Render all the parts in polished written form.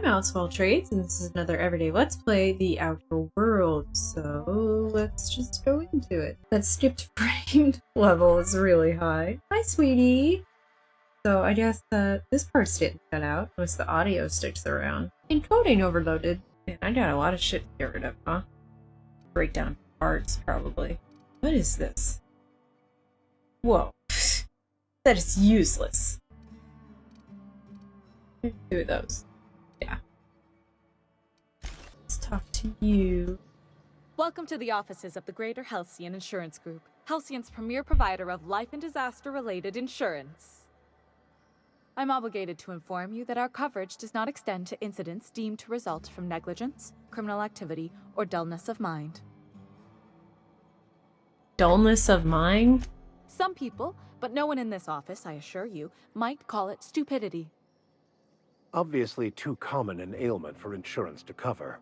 I'm Outswell Trades, and this is another everyday Let's Play the Outer World. So let's just go into it. That skipped frame level is really high. Hi, sweetie. So I guess this part's getting cut out once the audio sticks around. Encoding overloaded. Man, I got a lot of shit to get rid of, huh? Break down parts, probably. What is this? Whoa. That is useless. Two of those. Yeah. Let's talk to you. Welcome to the offices of the Greater Halcyon Insurance Group, Halcyon's premier provider of life and disaster-related insurance. I'm obligated to inform you that our coverage does not extend to incidents deemed to result from negligence, criminal activity, or dullness of mind. Dullness of mind? Some people, but no one in this office, I assure you, might call it stupidity. Obviously too common an ailment for insurance to cover.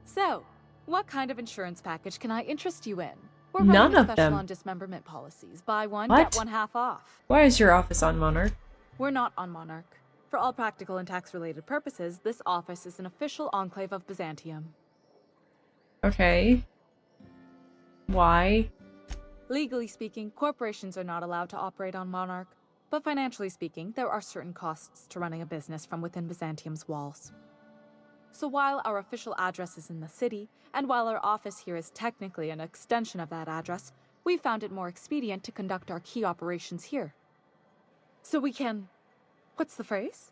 So, what kind of insurance package can I interest you in? We're None running a of special them. on dismemberment policies. Buy one, What? get one half off. Why is your office on Monarch? We're not on Monarch. For all practical and tax-related purposes, this office is an official enclave of Byzantium. Okay. Why? Legally speaking, corporations are not allowed to operate on Monarch. But financially speaking, there are certain costs to running a business from within Byzantium's walls. So while our official address is in the city, and while our office here is technically an extension of that address, we found it more expedient to conduct our key operations here. So we can... what's the phrase?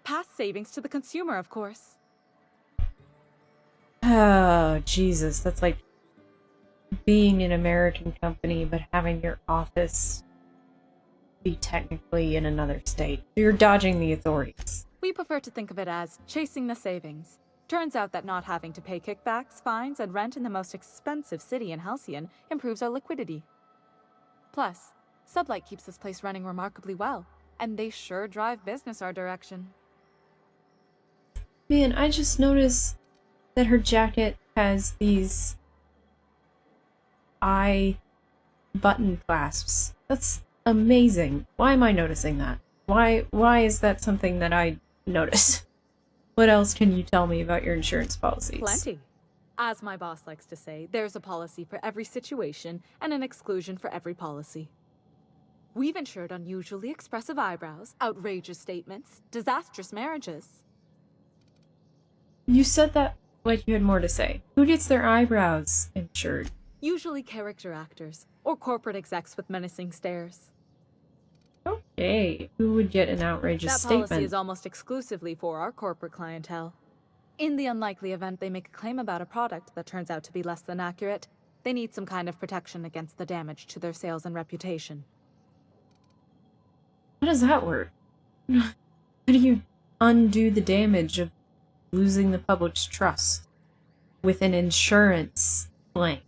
Pass savings to the consumer, of course. Oh, Jesus. That's like being an American company, but having your office be technically in another state. You're dodging the authorities. We prefer to think of it as chasing the savings. Turns out that not having to pay kickbacks, fines, and rent in the most expensive city in Halcyon improves our liquidity. Plus, Sublight keeps this place running remarkably well, and they sure drive business our direction. Man, I just noticed that her jacket has these eye button clasps. That's amazing. Why am I noticing that? Why is that something that I notice? What else can you tell me about your insurance policies? Plenty. As my boss likes to say, there's a policy for every situation and an exclusion for every policy. We've insured unusually expressive eyebrows, outrageous statements, disastrous marriages. You said that like you had more to say. Who gets their eyebrows insured? Usually character actors, or corporate execs with menacing stares. Okay, who would get an outrageous That statement? policy is almost exclusively for our corporate clientele. In the unlikely event they make a claim about a product that turns out to be less than accurate, they need some kind of protection against the damage to their sales and reputation. How does that work? How do you undo the damage of losing the public's trust with an insurance claim?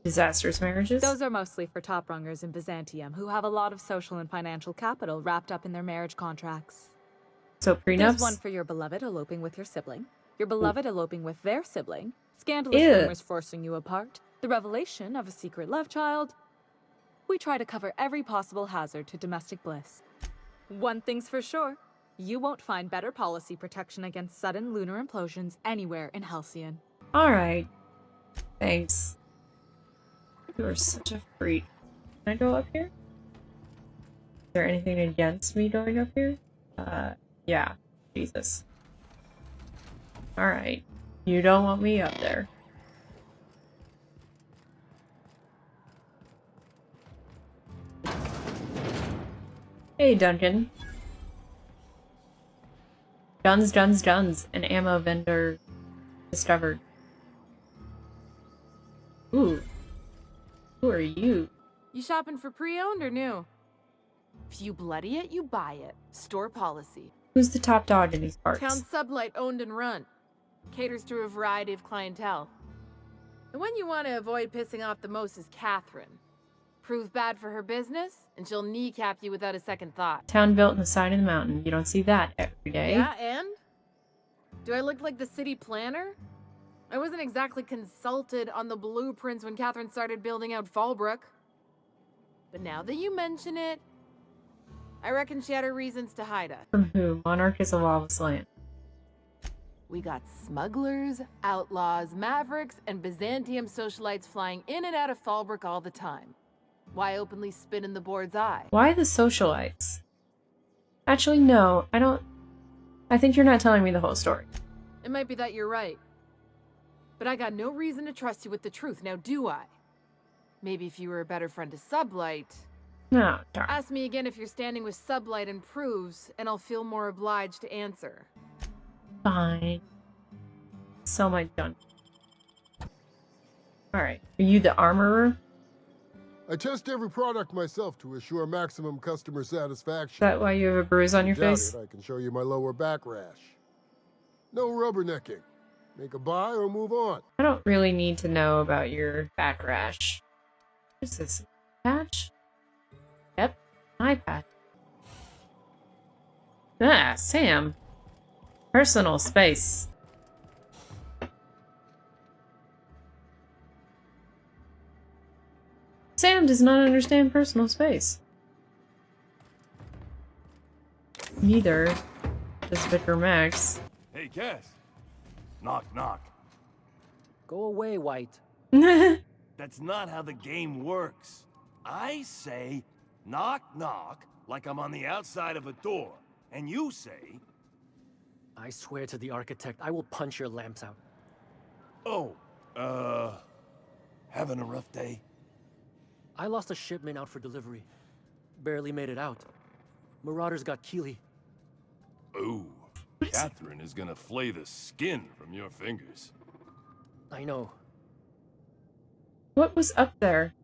Disastrous marriages? Those are mostly for top rungers in Byzantium who have a lot of social and financial capital wrapped up in their marriage contracts. So prenups? There's one for your beloved eloping with your sibling, your beloved eloping with their sibling, scandalous Ew. rumors forcing you apart, the revelation of a secret love child. We try to cover every possible hazard to domestic bliss. One thing's for sure, you won't find better policy protection against sudden lunar implosions anywhere in Halcyon. Alright. Thanks. You are such a freak. Can I go up here? Is there anything against me going up here? Yeah. Jesus. Alright. You don't want me up there. Hey, Duncan. Guns, guns, guns. An ammo vendor discovered. Ooh. Who are you? You shopping for pre-owned or new? If you bloody it, you buy it. Store policy. Who's the top dog in these parts? Town Sublight owned and run. Caters to a variety of clientele. The one you want to avoid pissing off the most is Catherine. Prove bad for her business, and she'll kneecap you without a second thought. Town built in the side of the mountain. You don't see that every day. Yeah, and? Do I look like the city planner? I wasn't exactly consulted on the blueprints when Catherine started building out Fallbrook. But now that you mention it, I reckon she had her reasons to hide us. From who? Monarch is a lawless land. We got smugglers, outlaws, mavericks, and Byzantium socialites flying in and out of Fallbrook all the time. Why openly spit in the board's eye? Why the socialites? Actually, no, I don't... I think you're not telling me the whole story. It might be that you're right. But I got no reason to trust you with the truth, now do I? Maybe if you were a better friend to Sublight... No, darn. Ask me again if you're standing with Sublight and proves, and I'll feel more obliged to answer. Fine. Sell my gun. Alright, are you the armorer? I test every product myself to assure maximum customer Is satisfaction. that why you have a bruise on your Doubt face? it, I can show you my lower back rash. No rubbernecking. Make a buy or move on. I don't really need to know about your back rash. What is this? Patch? Yep, eye patch. Ah, Sam. Personal space. Sam does not understand personal space. Neither does Vicar Max. Hey, Cass. Knock, knock. Go away, White. That's not how the game works. I say, knock, knock, like I'm on the outside of a door. And you say, I swear to the architect, I will punch your lamps out. oh, having a rough day? I lost a shipment out for delivery. Barely made it out. Marauders got Keely. Ooh, Catherine is gonna flay the skin from your fingers. I know. What was up there?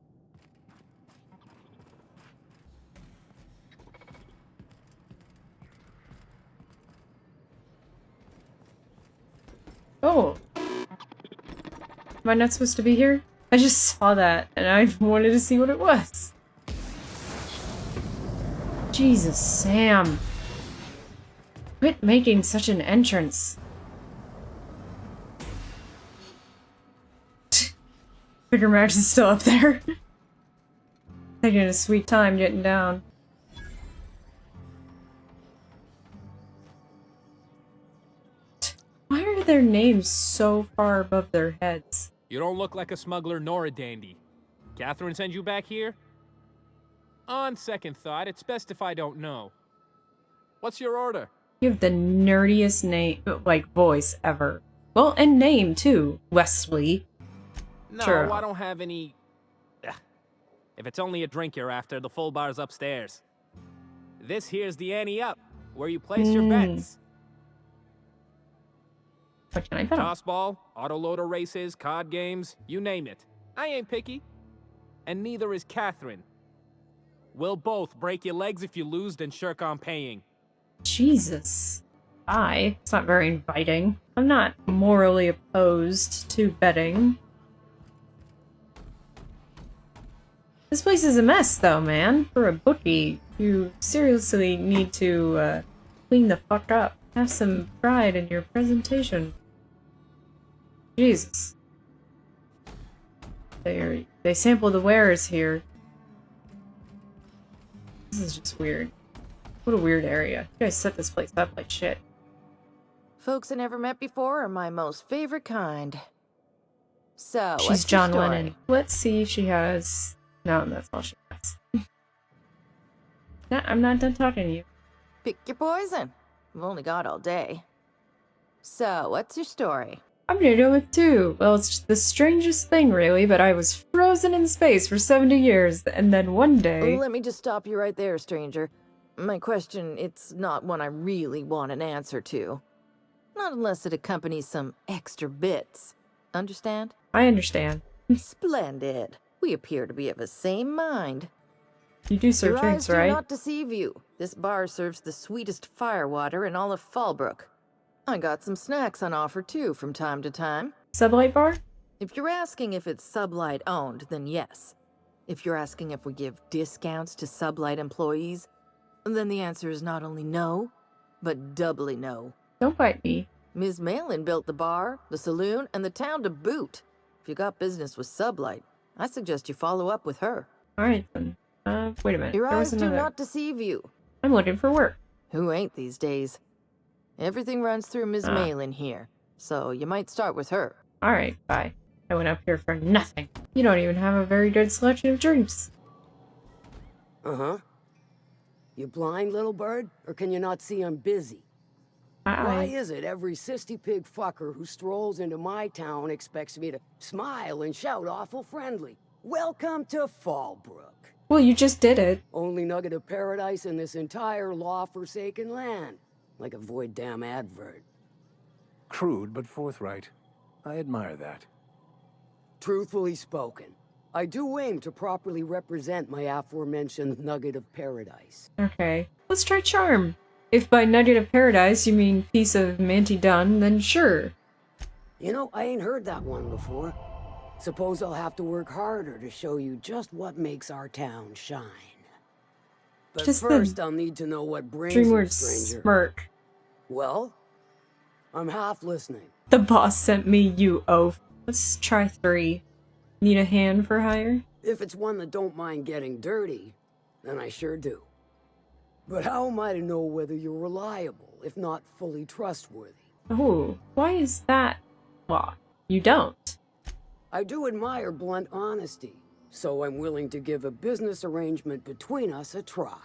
Oh. Am I not supposed to be here? I just saw that and I wanted to see what it was. Jesus, Sam. Quit making such an entrance. Figure Max is still up there. Taking a sweet time getting down. Why are their names so far above their heads? You don't look like a smuggler nor a dandy. Catherine sends you back here? On second thought, it's best if I don't know. What's your order? You have the nerdiest name, like, voice ever. Well, and name, too. Wesley. No, Sure. I don't have any... Ugh. If it's only a drink you're after, the full bar's upstairs. This here's the ante up, where you place your bets. What can I bet on? Tossball, autoloader races, card games, you name it. I ain't picky. And neither is Catherine. We'll both break your legs if you lose, then shirk on paying. Jesus. It's not very inviting. I'm not morally opposed to betting. This place is a mess, though, man. For a bookie, you seriously need to clean the fuck up. Have some pride in your presentation. Jesus. They sample the wares here. This is just weird. What a weird area. You guys set this place up like shit. Folks I never met before are my most favorite kind. So, She's what's your John story? Lennon. Let's see if she has... No, that's all she has. No, I'm not done talking to you. Pick your poison. We've only got all day. So, what's your story? I'm new to it too. Well, it's just the strangest thing, really, but I was frozen in space for 70 years, and then one day... Let me just stop you right there, stranger. My question, it's not one I really want an answer to. Not unless it accompanies some extra bits. Understand? I understand. Splendid. We appear to be of the same mind. You do serve Your eyes drinks, do right? not deceive you. This bar serves the sweetest firewater in all of Fallbrook. I got some snacks on offer too from time to time. Sublight bar? If you're asking if it's Sublight owned, then yes. If you're asking if we give discounts to Sublight employees, then the answer is not only no, but doubly no. Don't bite me. Ms. Malin built the bar, the saloon, and the town to boot. If you got business with Sublight, I suggest you follow up with her. Alright then. Wait a minute. Your There eyes was do another... not deceive you. I'm looking for work. Who ain't these days? Everything runs through Ms. Malin here, so you might start with her. Alright, bye. I went up here for nothing. You don't even have a very good selection of drinks. Uh-huh. You blind, little bird? Or can you not see I'm busy? Why is it every sissy pig fucker who strolls into my town expects me to smile and shout awful friendly? Welcome to Fallbrook. Well, you just did it. Only nugget of paradise in this entire law-forsaken land. Like a void damn advert. Crude but forthright. I admire that. Truthfully spoken, I do aim to properly represent my aforementioned nugget of paradise. Okay. Let's try charm. If by nugget of paradise you mean piece of manty done, then sure. You know, I ain't heard that one before. Suppose I'll have to work harder to show you just what makes our town shine. But Just first, I'll need to know what brings Dream you, word stranger. smirk. Well, I'm half listening. The boss sent me, you oaf. Let's try 3. Need a hand for hire? If it's one that don't mind getting dirty, then I sure do. But how am I to know whether you're reliable, if not fully trustworthy? Oh, why is that? Well, you don't. I do admire blunt honesty, so I'm willing to give a business arrangement between us a try.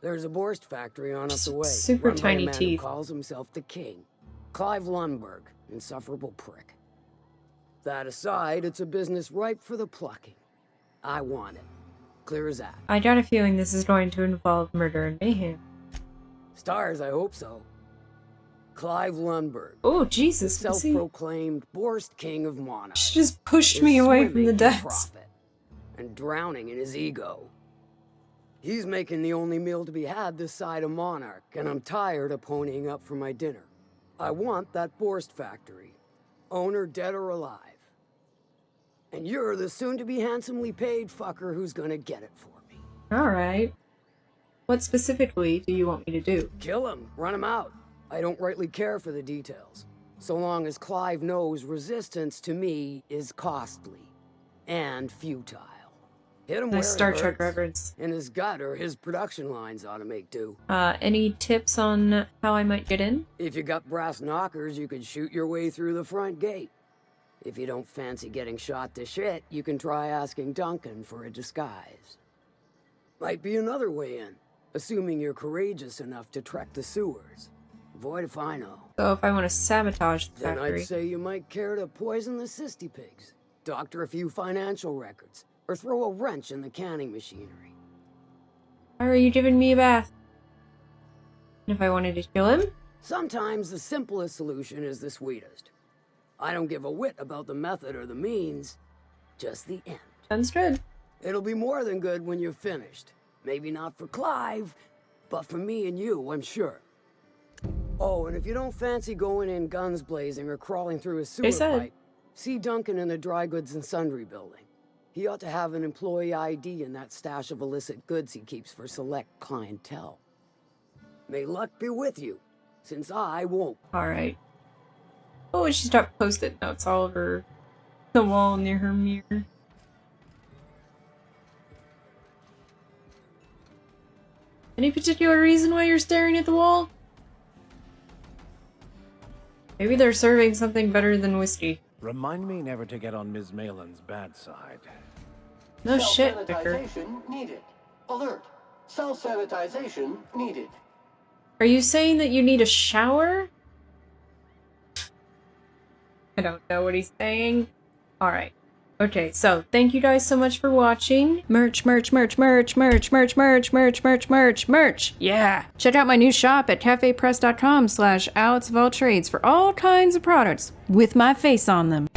There's a Borst factory on up the way, super run by tiny a man teeth. who calls himself the King. Clive Lundberg, insufferable prick. That aside, it's a business ripe for the plucking. I want it. Clear as that. I got a feeling this is going to involve murder and mayhem. Stars, I hope so. Clive Lundberg. Oh, Jesus. Was he? Self-proclaimed Borst King of Monarchs. She just pushed is me away from swimming the in desk. profit and drowning in his ego. He's making the only meal to be had this side of Monarch, and I'm tired of ponying up for my dinner. I want that Borst factory, owner dead or alive. And you're the soon-to-be handsomely paid fucker who's gonna get it for me. Alright. What specifically do you want me to do? Kill him, run him out. I don't rightly care for the details, so long as Clive knows resistance to me is costly and futile. Hit him where Nice it Star Trek hurts. reference. In his gut or his production lines ought to make do. Any tips on how I might get in? If you got brass knockers, you could shoot your way through the front gate. If you don't fancy getting shot to shit, you can try asking Duncan for a disguise. Might be another way in, assuming you're courageous enough to trek the sewers. Void if I know. So if I want to sabotage the Then factory. I'd say you might care to poison the cysty pigs, doctor a few financial records, or throw a wrench in the canning machinery. Why are you giving me a bath? And if I wanted to kill him? Sometimes the simplest solution is the sweetest. I don't give a whit about the method or the means, just the end. Sounds good. It'll be more than good when you're finished. Maybe not for Clive, but for me and you, I'm sure. Oh, and if you don't fancy going in guns blazing or crawling through a sewer pipe, see Duncan in the dry goods and sundry building. He ought to have an employee ID in that stash of illicit goods he keeps for select clientele. May luck be with you, since I won't. Alright. Oh, she dropped post-it notes all over the wall near her mirror. Any particular reason why you're staring at the wall? Maybe they're serving something better than whiskey. Remind me never to get on Ms. Malin's bad side. No shit, Vicar. Self-sanitization needed. Alert. Self-sanitization needed. Are you saying that you need a shower? I don't know what he's saying. Alright. Okay, so thank you guys so much for watching. Merch, merch, merch, merch, merch, merch, merch, merch, merch, merch, merch. Yeah. Check out my new shop at cafepress.com/Alex of all trades for all kinds of products with my face on them.